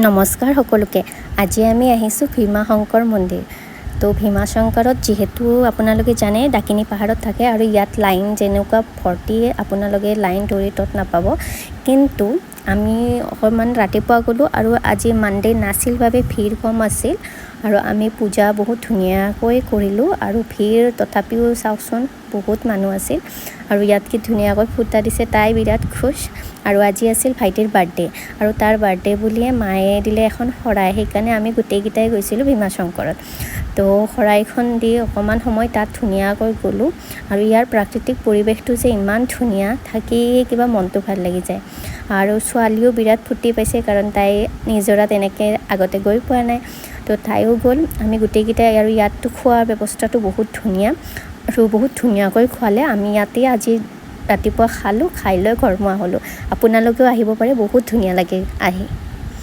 নমস্কাৰ সকলোকে। আজি আমি আহিছোঁ ভীমা শংকৰ মন্দিৰ। তো ভীমা শংকৰত যিহেতু আপোনালোকে জানে ডাকিনী পাহাৰত থাকে আৰু ইয়াত লাইন যেনেকুৱা ভৰ্তি আপোনালোকে লাইন ধৰি তত নাপাব, কিন্তু আমি অকণমান ৰাতিপুৱা গ'লোঁ আৰু আজি মানডে নাছিল বাবে ভিৰ কম আছিল আৰু আমি পূজা বহুত ধুনীয়াকৈ কৰিলোঁ আৰু ভিৰ তথাপিও চাওকচোন বহুত মানুহ আছিল আৰু ইয়াত কি ধুনীয়াকৈ ফুটা দিছে, তাই বিৰাট খুশ। আৰু আজি আছিল ভাইটিৰ বাৰ্থডে আৰু তাৰ বাৰ্থডে বুলিয়ে মায়ে দিলে এখন শৰাই, সেইকাৰণে আমি গোটেইকেইটাই গৈছিলোঁ ভীমা শংকৰত। তো শৰাইখন দি অকণমান সময় তাত ধুনীয়াকৈ গ'লোঁ আৰু ইয়াৰ প্ৰাকৃতিক পৰিৱেশটো যে ইমান ধুনীয়া, থাকি কিবা মনটো ভাল লাগি যায়। আৰু ছোৱালীও বিৰাট ফূৰ্তি পাইছে কাৰণ তাই নিজৰা তেনেকৈ আগতে গৈ পোৱা নাই, তো তাইও গ'ল, আমি গোটেইকেইটাই। আৰু ইয়াততো খোৱাৰ ব্যৱস্থাটো বহুত ধুনীয়া আৰু বহুত ধুনীয়াকৈ খোৱালে। আমি ইয়াতে আজি ৰাতিপুৱা খালোঁ, খাই লৈ ঘৰমুৱা হ'লোঁ। আপোনালোকেও আহিব পাৰে, বহুত ধুনীয়া লাগে আহি।